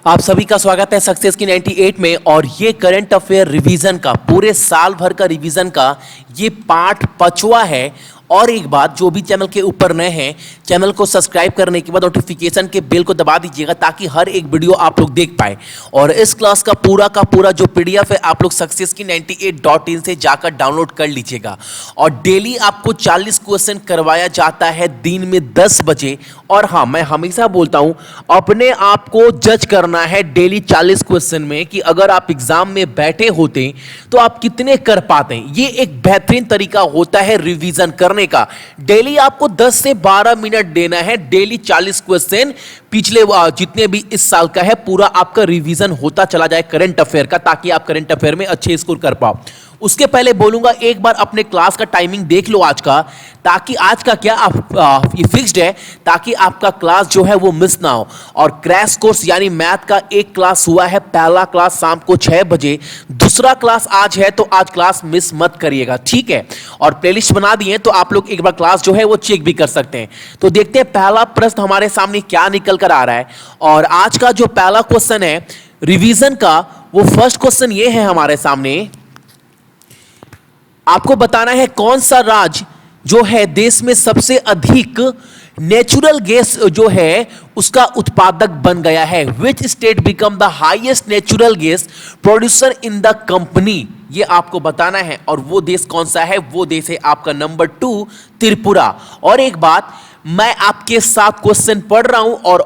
आप सभी का स्वागत है सक्सेस की 98 में। और ये करंट अफेयर रिवीजन का पूरे साल भर का रिवीजन का ये पार्ट 5वां है। और एक बात, जो भी चैनल के ऊपर नए हैं, चैनल को सब्सक्राइब करने के बाद नोटिफिकेशन के बेल को दबा दीजिएगा ताकि हर एक वीडियो आप लोग देख पाए। और इस क्लास का पूरा जो पीडीएफ है आप लोग सक्सेस की 98.in से जाकर डाउनलोड कर लीजिएगा। और डेली आपको 40 क्वेश्चन करवाया जाता है दिन में 10 बजे। और हाँ, मैं हमेशा बोलता हूं अपने आप को जज करना है डेली 40 क्वेश्चन में कि अगर आप एग्जाम में बैठे होते तो आप कितने कर पाते हैं। ये एक बेहतरीन तरीका होता है रिवीजन करने का। डेली आपको 10 से 12 मिनट देना है, डेली 40 क्वेश्चन पिछले जितने भी इस साल का है पूरा आपका रिवीजन होता चला जाए करंट अफेयर का, ताकि आप करंट अफेयर में अच्छे स्कोर कर पाओ। उसके पहले बोलूंगा एक बार अपने क्लास का टाइमिंग देख लो आज का, ताकि आज का क्या ये फिक्स्ड है ताकि आपका क्लास जो है वो मिस ना हो। और क्रैश कोर्स यानी मैथ का एक क्लास हुआ है, पहला क्लास शाम को 6 बजे, दूसरा क्लास आज है, तो आज क्लास मिस मत करिएगा, ठीक है। और प्लेलिस्ट बना दिए तो आप लोग एक बार क्लास जो है वो चेक भी कर सकते हैं। तो देखते हैं पहला प्रश्न हमारे सामने क्या निकल कर आ रहा है। और आज का जो पहला क्वेश्चन है रिवीजन का, वो फर्स्ट क्वेश्चन ये है हमारे सामने। आपको बताना है कौन सा राज्य जो है देश में सबसे अधिक नेचुरल गैस जो है उसका उत्पादक बन गया है। Which state become the highest natural gas producer in the company, ये आपको बताना है। और वो देश कौन सा है? वो देश है आपका नंबर 2 त्रिपुरा। और एक बात, मैं आपके साथ क्वेश्चन पढ़ रहा हूं और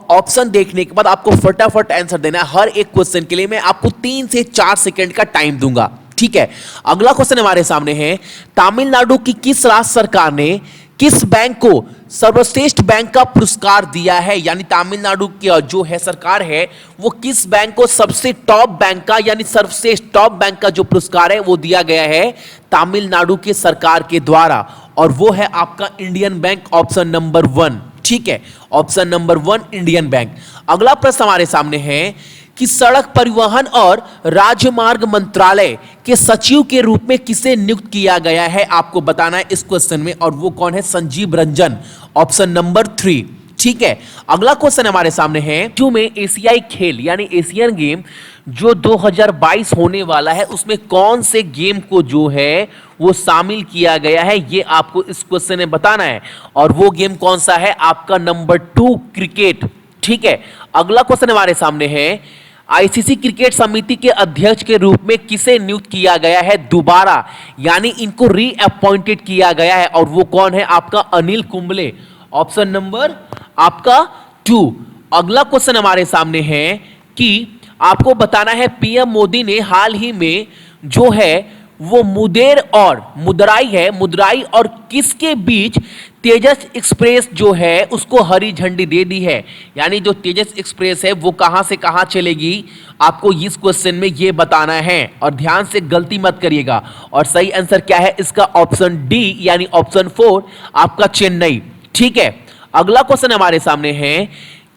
ऑप्शन देखने के बाद आपको फटाफट आंसर देना है। हर एक क्वेश्चन के लिए मैं आपको 3 से 4 सेकंड का टाइम दूंगा, ठीक है। अगला क्वेश्चन हमारे सामने है, तमिलनाडु की किस राज्य सरकार ने किस बैंक को सर्वश्रेष्ठ बैंक का पुरस्कार दिया है? यानी तमिलनाडु की जो है सरकार है वो किस बैंक को सबसे टॉप बैंक का यानी सर्वश्रेष्ठ टॉप बैंक का जो पुरस्कार है वो दिया गया है तमिलनाडु के सरकार के द्वारा। और वो है आपका इंडियन बैंक, ऑप्शन नंबर 1, ठीक है। Option number 1 Indian bank. अगला प्रश्न हमारे सामने है कि सड़क परिवहन और राजमार्ग मंत्रालय के सचिव के रूप में किसे नियुक्त किया गया है? आपको बताना है इस क्वेश्चन में। और वो कौन है? संजीव रंजन, ऑप्शन नंबर 3, ठीक है। अगला क्वेश्चन हमारे सामने है, जो में एशियाई खेल यानी एशियन गेम जो 2022 होने वाला है उसमें कौन से गेम को जो है वो शामिल किया गया है, ये आपको इस क्वेश्चन में बताना है। और वो गेम कौन सा है? आपका नंबर 2 क्रिकेट, ठीक है। अगला क्वेश्चन हमारे सामने है, आईसीसी क्रिकेट समिति के अध्यक्ष के रूप में किसे नियुक्त किया गया है दोबारा, यानी इनको रीअपॉइंटेड किया गया है? और वो कौन है? आपका अनिल कुंबले, ऑप्शन नंबर आपका 2। अगला क्वेश्चन हमारे सामने है कि आपको बताना है पीएम मोदी ने हाल ही में जो है वो मुदेर और मुदराई और किसके बीच तेजस एक्सप्रेस जो है उसको हरी झंडी दे दी है? यानी जो तेजस एक्सप्रेस है वो कहां से कहां चलेगी, आपको इस क्वेश्चन में ये बताना है। और ध्यान से गलती मत करिएगा। और सही आंसर क्या है इसका? ऑप्शन डी यानी ऑप्शन 4 आपका चेन्नई, ठीक है। अगला क्वेश्चन हमारे सामने है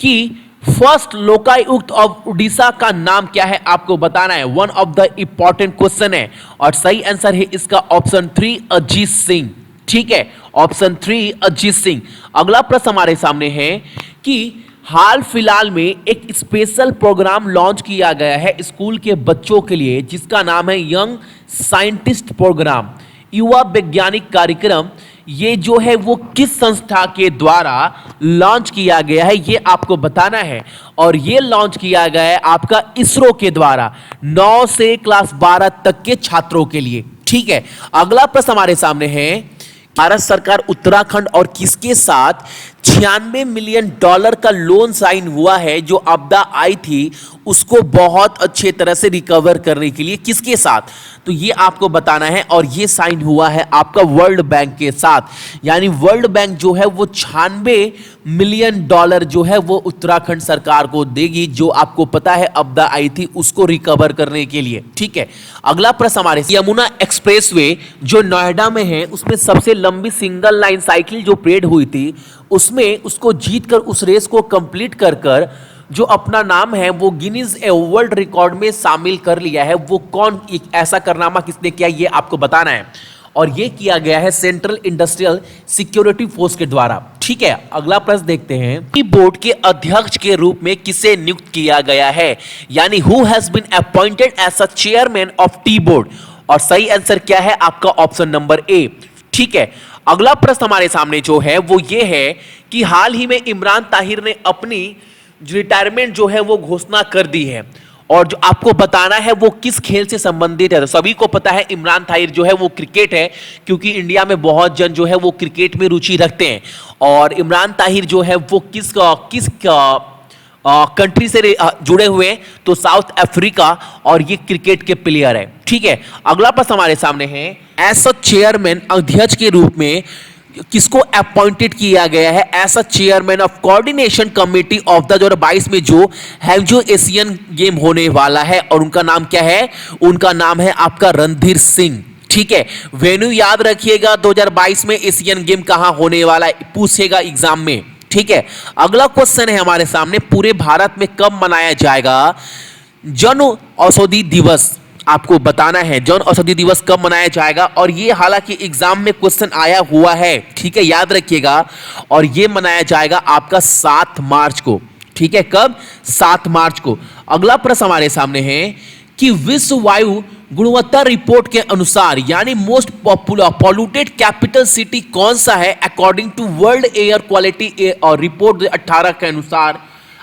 कि फर्स्ट लोकायुक्त ऑफ उड़ीसा का नाम क्या है? आपको बताना है। One of the important question है। और सही आंसर है इसका ऑप्शन 3 अजीत सिंह, ठीक है। ऑप्शन 3 अजीत सिंह। अगला प्रश्न हमारे सामने है कि हाल फिलहाल में एक स्पेशल प्रोग्राम लॉन्च किया गया है स्कूल के बच्चों के लिए जिसका नाम है यंग साइंटिस्ट प्रोग्राम, युवा वैज्ञानिक कार्यक्रम। ये जो है वो किस संस्था के द्वारा लॉन्च किया गया है, ये आपको बताना है। और ये लॉन्च किया गया है आपका इसरो के द्वारा 9 से क्लास 12 तक के छात्रों के लिए, ठीक है। अगला प्रश्न हमारे सामने है, भारत सरकार उत्तराखंड और किसके साथ $96 मिलियन का लोन साइन हुआ है जो आपदा आई थी उसको बहुत अच्छे तरह से रिकवर करने के लिए? किसके साथ? तो ये आपको बताना है। और ये साइन हुआ है आपका वर्ल्ड बैंक के साथ। यानी वर्ल्ड बैंक जो है वो $96 मिलियन जो है वो उत्तराखंड सरकार को देगी, जो आपको पता है आपदा आई थी उसको रिकवर करने के लिए, ठीक है। अगला प्रश्न हमारे, यमुना एक्सप्रेसवे जो नोएडा में है उसमें सबसे लंबी सिंगल लाइन साइकिल जो परेड हुई थी उसमें उसको जीतकर उस रेस को कंप्लीट कर जो अपना नाम है वो गिनीज वर्ल्ड रिकॉर्ड में शामिल कर लिया है। वो कौन, एक ऐसा कारनामा किसने किया ये आपको बताना है। और ये किया गया है सेंट्रल इंडस्ट्रियल सिक्योरिटी फोर्स के द्वारा। ठीक है, अगला प्रश्न देखते हैं। टी बोर्ड के अध्यक्ष के रूप में किसे नियुक्त किया गया है, यानी who has been appointed as a chairman of tea board, और सही आंसर क्या है आपका ऑप्शन नंबर ए। ठीक है, अगला प्रश्न हमारे सामने जो है वो ये है कि हाल ही में इमरान ताहिर ने अपनी रिटायरमेंट जो है वो घोषणा कर दी है, और जो आपको बताना है वो किस खेल से संबंधित है। तो सभी को पता है इमरान ताहिर जो है वो क्रिकेट है, क्योंकि इंडिया में बहुत जन जो है वो क्रिकेट में रुचि रखते हैं, और इमरान ताहिर जो है वो किस कंट्री से जुड़े हुए हैं, तो साउथ अफ्रीका, और ये क्रिकेट के प्लेयर है। ठीक है, अगला प्रश्न हमारे सामने है, एज अ चेयरमैन अध्यक्ष के रूप में किसको अपॉइंटेड किया गया है as a chairman of coordination committee of the 2022 में जो हैंगजो एशियन गेम होने वाला है, और उनका नाम क्या है, उनका नाम है आपका रणधीर सिंह। ठीक है, वेन्यू याद रखिएगा, 2022 में एशियन गेम कहां होने वाला है, पूछेगा एग्जाम में। ठीक है, अगला क्वेश्चन है हमारे सामने, पूरे भारत में कब मनाया जाएगा जन औषधि दिवस, आपको बताना है जन औषधि दिवस कब मनाया जाएगा, और ये हालांकि एग्जाम में क्वेश्चन आया हुआ है। ठीक है, याद रखिएगा, और ये मनाया जाएगा आपका 7 मार्च को। ठीक है, कब, 7 मार्च को। अगला प्रश्न हमारे सामने है कि विश्व वायु गुणवत्ता रिपोर्ट के अनुसार, यानी मोस्ट पॉल्यूटेड कैपिटल सिटी कौन सा है according to world air quality और रिपोर्ट 2018 के अनुसार।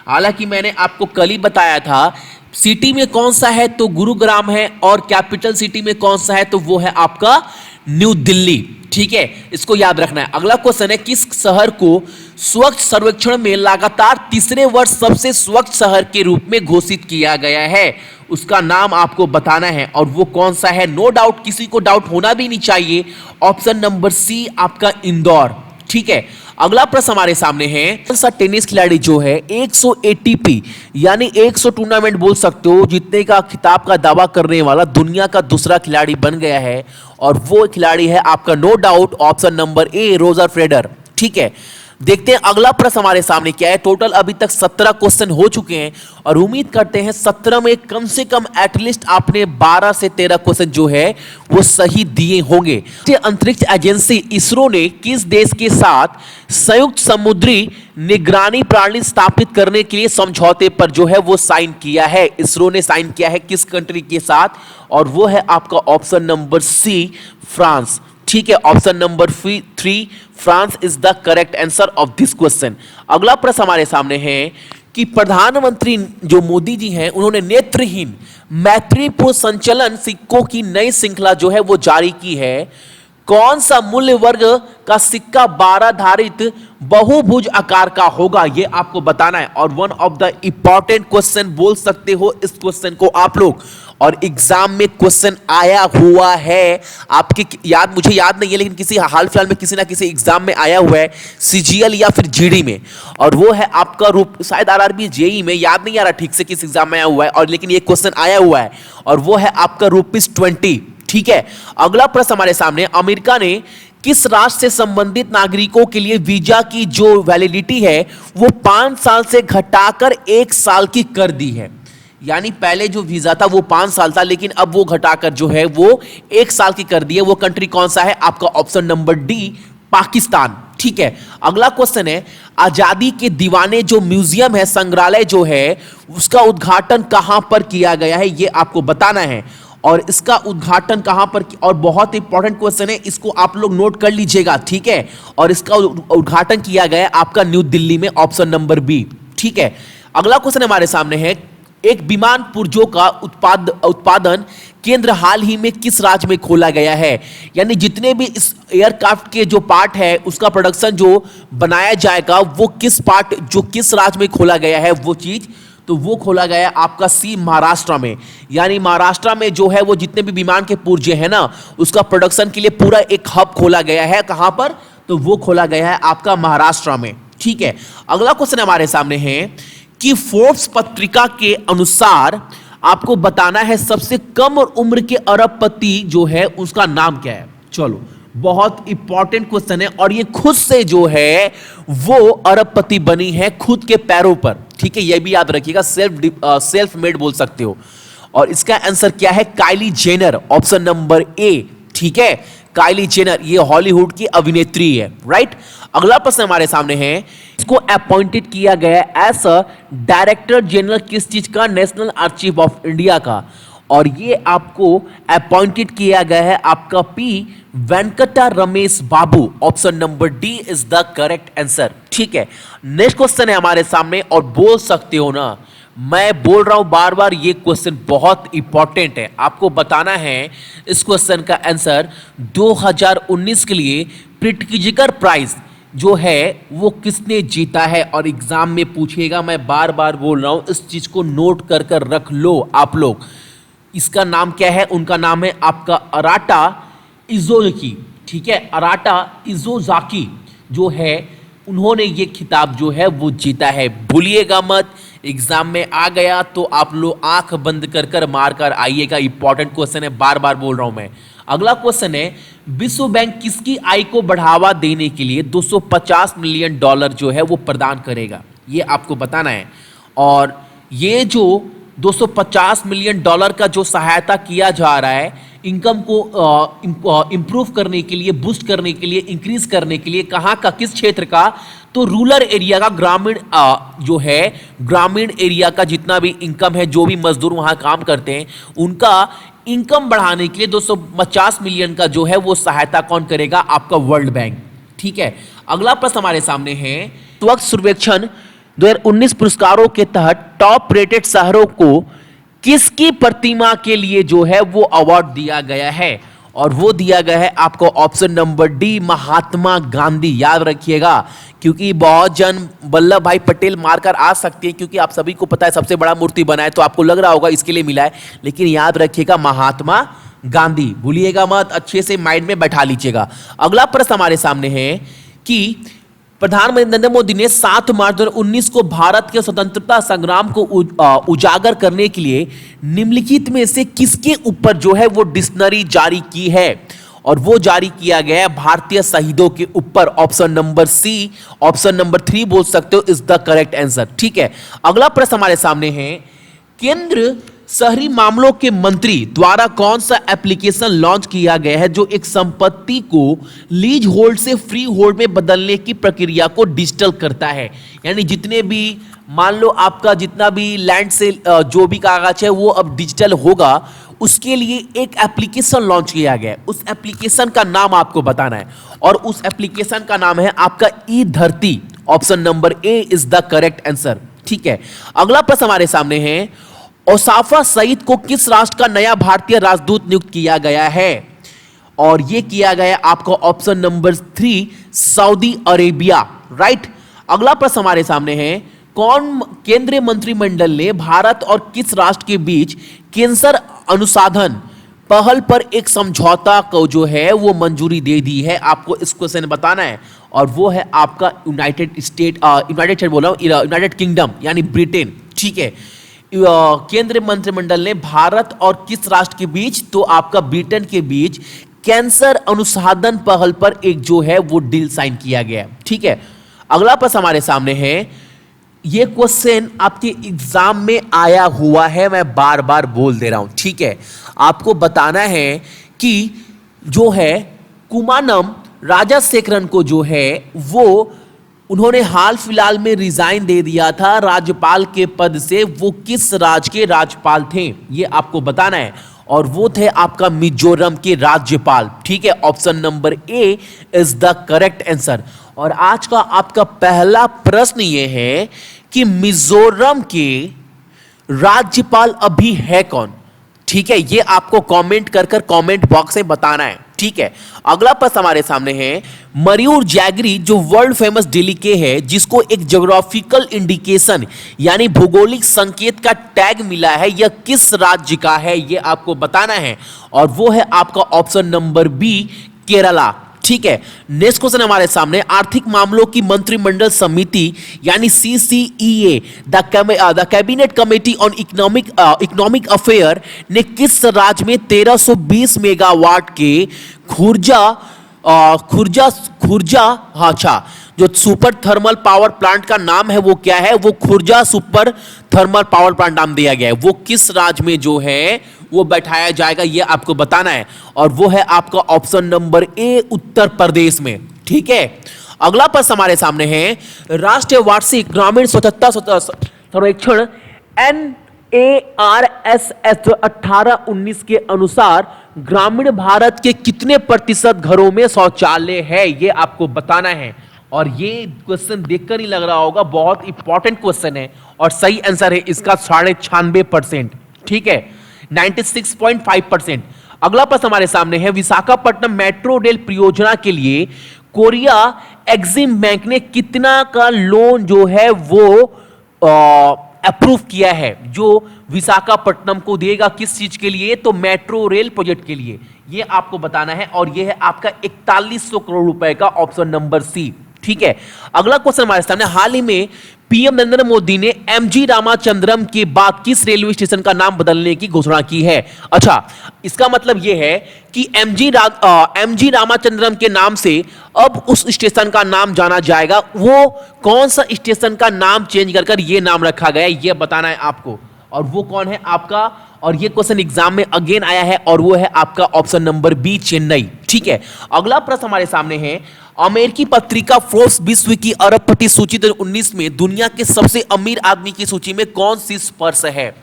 हालांकि मैंने आपको कल ही बताया था सिटी में कौन सा है, तो गुरुग्राम है, और कैपिटल सिटी में कौन सा है, तो वो है आपका न्यू दिल्ली। ठीक है, इसको याद रखना है। अगला क्वेश्चन है, किस शहर को स्वच्छ सर्वेक्षण में लगातार तीसरे वर्ष सबसे स्वच्छ शहर के रूप में घोषित किया गया है, उसका नाम आपको बताना है, और वो कौन सा है। नो डाउट, किसी को डाउट होना भी नहीं चाहिए, ऑप्शन नंबर सी आपका इंदौर। ठीक है, अगला प्रश्न हमारे सामने है, कौन सा टेनिस खिलाड़ी जो है 100 एटीपी यानी 100 टूर्नामेंट बोल सकते हो जीतने का खिताब का दावा करने वाला दुनिया का दूसरा खिलाड़ी बन गया है, और वो खिलाड़ी है आपका no doubt option number A Roger Federer. ठीक है, देखते हैं अगला प्रश्न हमारे सामने क्या है। टोटल अभी तक 17 क्वेश्चन हो चुके हैं, और उम्मीद करते हैं 17 में कम से कम एटलीस्ट आपने 12 से 13 क्वेश्चन जो है वो सही दिए होंगे। अंतरिक्ष एजेंसी इसरो ने किस देश के साथ संयुक्त समुद्री निगरानी प्रणाली स्थापित करने के लिए समझौते पर जो है वो साइन किया है। इसरो ने साइन किया है किस कंट्री के साथ, और वो है आपका ऑप्शन नंबर सी फ्रांस। ठीक है, option number 3 France is the correct answer of this question. अगला प्रश्न हमारे सामने है कि प्रधानमंत्री जो मोदी जी हैं उन्होंने नेत्रहीन मैत्रीपूर्ण संचलन सिक्कों की नई श्रृंखला जो है वो जारी की है। कौन सा मूल्य वर्ग का सिक्का 12 धारित बहुभुज आकार का होगा, ये आपको बताना है, और one of the important question बोल सकते हो इस क्वेश्चन को आप लोग, और एग्जाम में क्वेश्चन आया हुआ है आपके याद, मुझे याद नहीं है लेकिन किसी हाल फिलहाल में किसी ना किसी एग्जाम में आया हुआ है, सीजीएल या फिर जीडी में, और वो है आपका रूप शायद आरआरबी जेई में, याद नहीं आ रहा ठीक से किस एग्जाम में आया हुआ है, और लेकिन ये क्वेश्चन आया हुआ है, और वो है आपका ₹20। ठीक है, अगला प्रश्न हमारे सामने, अमेरिका ने किस राष्ट्र से संबंधित नागरिकों के लिए वीजा की जो वैलिडिटी है वो 5 साल से घटाकर 1 साल की कर दी है। यानी पहले जो वीजा था वो 5 साल था, लेकिन अब वो घटाकर जो है वो 1 साल की कर दी है। वो कंट्री कौन सा है, आपका ऑप्शन नंबर डी पाकिस्तान। ठीक है, अगला क्वेश्चन है, आजादी के दीवाने जो म्यूजियम है, संग्रहालय जो है, उसका उद्घाटन कहां पर किया गया है, ये आपको बताना है, और इसका उद्घाटन कहां पर, और बहुत इंपॉर्टेंट क्वेश्चन है, इसको आप लोग नोट कर लीजिएगा। ठीक है, और इसका उद्घाटन किया गया आपका न्यू दिल्ली में, ऑप्शन नंबर बी। ठीक है, अगला क्वेश्चन हमारे सामने है, एक विमान पुर्जों का उत्पादन केंद्र हाल ही में किस राज्य में खोला गया है। यानी जितने भी इस एयरक्राफ्ट के जो पार्ट है उसका प्रोडक्शन जो बनाया जाएगा वो किस पार्ट जो किस राज्य में खोला गया है वो चीज, तो वो खोला गया है आपका सी महाराष्ट्र में। यानी महाराष्ट्र में जो है वो जितने भी विमान के पुर्जे हैं ना उसका प्रोडक्शन के लिए पूरा एक हब खोला गया है। कहां पर, तो वो खोला गया है आपका महाराष्ट्र में। ठीक है, अगला क्वेश्चन हमारे सामने है कि फोर्ब्स पत्रिका के अनुसार आपको बताना है सबसे कम उम्र के अरबपति जो है उसका नाम क्या है। चलो, बहुत इंपॉर्टेंट क्वेश्चन है, और ये खुद से जो है वो अरबपति बनी है खुद के पैरों पर। ठीक है, ये भी याद रखिएगा, सेल्फ मेड बोल सकते हो, और इसका आंसर क्या है, Kylie Jenner, option number A. ठीक है, काइली जेनर, ये हॉलीवुड की अभिनेत्री है, राइट। अगला प्रश्न हमारे सामने है, इसको अपॉइंटेड किया गया एज अ डायरेक्टर जनरल किस चीज का? नेशनल आर्chive ऑफ इंडिया का। और ये आपको अपॉइंटेड किया गया है आपका P Venkata Ramesh Babu. Option number D is the correct answer, ठीक है। नेक्स्ट क्वेश्चन है हमारे सामने, और बोल सकते हो ना, मैं बोल रहा हूं बार बार, ये क्वेश्चन बहुत इंपॉर्टेंट है, आपको बताना है इस क्वेश्चन का आंसर। 2019 के लिए प्रिट्ज़कर प्राइज जो है वो किसने जीता है? और एग्जाम में पूछेगा, मैं बार बार बोल रहा हूं, इस चीज को नोट कर कर रख लो आप लोग। इसका नाम क्या है? उनका नाम है आपका अराटा इज़ोज़ाकी, ठीक है। अराटा इज़ोज़ाकी जो है, उन्होंने ये खिताब जो है वो जीता है, भूलिएगा मत। एग्जाम में आ गया तो आप लोग आंख बंद कर कर मार कर आइएगा, इंपॉर्टेंट क्वेश्चन है, बार बार बोल रहा हूं मैं। अगला क्वेश्चन है, विश्व बैंक किसकी आय को बढ़ावा देने के लिए $250 मिलियन जो है वो प्रदान करेगा? ये आपको बताना है। और ये जो $250 मिलियन का जो सहायता किया जा रहा है इनकम को इंप्रूव करने के लिए, बूस्ट करने के लिए, इंक्रीज करने के लिए, कहाँ का, किस क्षेत्र का? तो रूरल एरिया का, ग्रामीण जो है ग्रामीण एरिया का जितना भी इनकम है, जो भी मजदूर वहाँ काम करते हैं, उनका इनकम बढ़ाने के लिए 250 मिलियन का जो है वो सहायता कौन करेगा? आपका वर्ल्ड बैंक, ठीक है। अगला प्रश्न हमारे सामने है, स्वच्छ सर्वेक्षण 2019 पुरस्कारों के तहत टॉप रेटेड शहरों को किसकी प्रतिमा के लिए जो है वो अवार्ड दिया गया है? और वो दिया गया है आपको option number D, Mahatma Gandhi. याद रखिएगा, क्योंकि बहुत जन वल्लभ भाई पटेल मारकर आ सकते हैं, क्योंकि आप सभी को पता है सबसे बड़ा मूर्ति बना है, तो आपको लग रहा होगा इसके लिए मिला है, लेकिन याद रखिएगा महात्मा गांधी, भूलिएगा मत, अच्छे से माइंड में बैठा लीजिएगा। अगला प्रश्न हमारे सामने है कि प्रधानमंत्री नरेंद्र मोदी ने 7 मार्च 2019 को भारत के स्वतंत्रता संग्राम को उजागर करने के लिए निम्नलिखित में से किसके ऊपर जो है वो डिक्शनरी जारी की है? और वो जारी किया गया है भारतीय शहीदों के ऊपर। Option number C, option number 3 बोल सकते हो, इज द करेक्ट आंसर, ठीक है। अगला प्रश्न हमारे सामने है, केंद्र शहरी मामलों के मंत्री द्वारा कौन सा एप्लीकेशन लॉन्च किया गया है जो एक संपत्ति को लीज होल्ड से फ्री होल्ड में बदलने की प्रक्रिया को डिजिटल करता है? यानी जितने भी, मान लो आपका जितना भी लैंड से जो भी कागज है वो अब डिजिटल होगा, उसके लिए एक एप्लीकेशन लॉन्च किया गया है। उस एप्लीकेशन का नाम आपको बताना है, और उस एप्लीकेशन का नाम है आपका ई धरती। Option number A is the correct answer, ठीक है। अगला प्रश्न हमारे सामने है, ओसाफा सईद को किस राष्ट्र का नया भारतीय राजदूत नियुक्त किया गया है? और यह किया गया आपको option number 3, Saudi Arabia, right. अगला प्रश्न हमारे सामने है, कौन केंद्रीय मंत्रिमंडल ने भारत और किस राष्ट्र के बीच कैंसर अनुसंधान पहल पर एक समझौता को जो है वो मंजूरी दे दी है? आपको इस क्वेश्चन में बताना है, और वो है आपका यूनाइटेड किंगडम यानी ब्रिटेन, ठीक है। केंद्रीय मंत्रिमंडल ने भारत और किस राष्ट्र के बीच? तो आपका ब्रिटेन के बीच कैंसर अनुसंधान पहल पर एक जो है वो डील साइन किया गया, ठीक है। अगला प्रश्न हमारे सामने है, ये क्वेश्चन आपके एग्जाम में आया हुआ है, मैं बार बार बोल दे रहा हूं, ठीक है। आपको बताना है कि जो है कुमानम राजाशेखरन को जो है वो उन्होंने हाल फिलहाल में रिजाइन दे दिया था राज्यपाल के पद से। वो किस राज्य के राज्यपाल थे ये आपको बताना है, और वो थे आपका मिजोरम के राज्यपाल, ठीक है। Option number A is the correct answer. और आज का आपका पहला प्रश्न ये है कि मिजोरम के राज्यपाल अभी है कौन, ठीक है। ये आपको कमेंट कर कर कमेंट बॉक्स में बताना है, ठीक है। अगला प्रश्न हमारे सामने है, मयूर जैगरी जो वर्ल्ड फेमस डेलीके है, जिसको एक ज्योग्राफिकल इंडिकेशन यानी भौगोलिक संकेत का टैग मिला है, यह किस राज्य का है? ये आपको बताना है, और वो है आपका ऑप्शन नंबर बी, केरला, ठीक है। नेक्स्ट क्वेश्चन हमारे सामने, आर्थिक मामलों की मंत्रिमंडल समिति यानी CCEA the cabinet committee on economic affair ने किस राज्य में 1320 मेगावाट के खुर्जा जो सुपर थर्मल पावर प्लांट का नाम है वो क्या है, वो Khurja super thermal power plant नाम दिया गया है। वो किस राज्य में जो है वो बैठाया जाएगा ये आपको बताना है, और वो है आपका ऑप्शन नंबर ए, उत्तर प्रदेश में। ठीक है, अगला प्रश्न हमारे सामने है, राष्ट्रीय वार्षिक ग्रामीण स्वच्छता सर्वेक्षण NARSS 18-19 के अनुसार ग्रामीण भारत के कितने प्रतिशत घरों में शौचालय है, ये आपको बताना है। और ये क्वेश्चन देखकर ही लग रहा होगा बहुत इंपॉर्टेंट क्वेश्चन है, और सही आंसर है इसका 96%। ठीक है, 96.5%। अगला प्रश्न हमारे सामने है, विशाखापट्टनम मेट्रो रेल परियोजना के लिए कोरिया एक्सिम बैंक ने कितना का लोन जो है वो अप्रूव किया है, जो विशाखापट्टनम को देगा किस चीज के लिए, तो मेट्रो रेल प्रोजेक्ट के लिए। ये आपको बताना है, और ये है आपका 4100 करोड़ रुपए का, ऑप्शन नंबर सी। ठीक है, अगला क्वेश्चन हमारे सामने, हाल ही में पीएम नरेंद्र मोदी ने एमजी रामाचंद्रम के बाद किस रेलवे स्टेशन का नाम बदलने की घोषणा की है। अच्छा, इसका मतलब यह है कि एमजी रामाचंद्रम के नाम से अब उस स्टेशन का नाम जाना जाएगा। वो कौन सा स्टेशन का नाम चेंज कर ये नाम रखा गया है, ये बताना है आपको, और वो कौन है आपका, और ये क्वेश्चन एग्जाम में अगेन आया है, और वो है आपका ऑप्शन नंबर बी, चेन्नई। ठीक है, अगला प्रश्न हमारे सामने है, अमेरिकी पत्रिका फोर्ब्स विश्व की अरबपति सूची 2019 में दुनिया के सबसे अमीर आदमी की सूची में कौन शीर्ष पर है।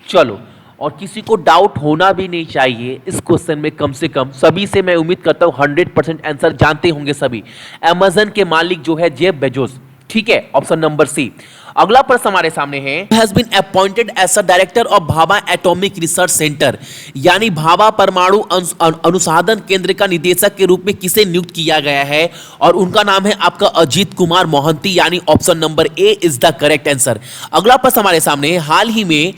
चलो, और किसी को डाउट होना भी नहीं चाहिए इस क्वेश्चन में, कम से कम सभी से मैं उम्मीद करता हूं 100% आंसर जानते होंगे सभी। अमेज़न के मालिक जो है जेफ बेजोस। ठीक है, ऑप्शन नंबर सी। अगला प्रश्न हमारे सामने है, has been appointed as a director of Bhabha atomic research centre, यानी भाभा परमाणु अनुसंधान केंद्र का निदेशक के रूप में किसे नियुक्त किया गया है, और उनका नाम है आपका अजीत कुमार मोहंती, यानी option number A is the correct answer. अगला प्रश्न हमारे सामने है, हाल ही में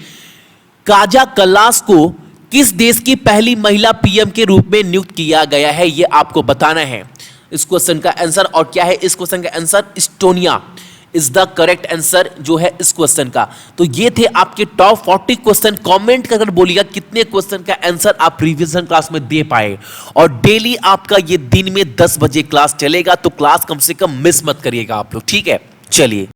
काजा कल्लास को किस देश की पहली महिला पीएम के रूप में नियुक्त किया गया है, यह आपको बताना है इस क्वेश्चन का आंसर। और क्या है इस क्वेश्चन का answer, Estonia is the correct answer जो है इस क्वेश्चन का। तो ये थे आपके टॉप 40 क्वेश्चन। कमेंट कर बोलिएगा कितने क्वेश्चन का आंसर आप रिवीजन क्लास में दे पाए, और डेली आपका ये दिन में 10 बजे क्लास चलेगा, तो क्लास कम से कम मिस मत करिएगा आप लोग। ठीक है, चलिए।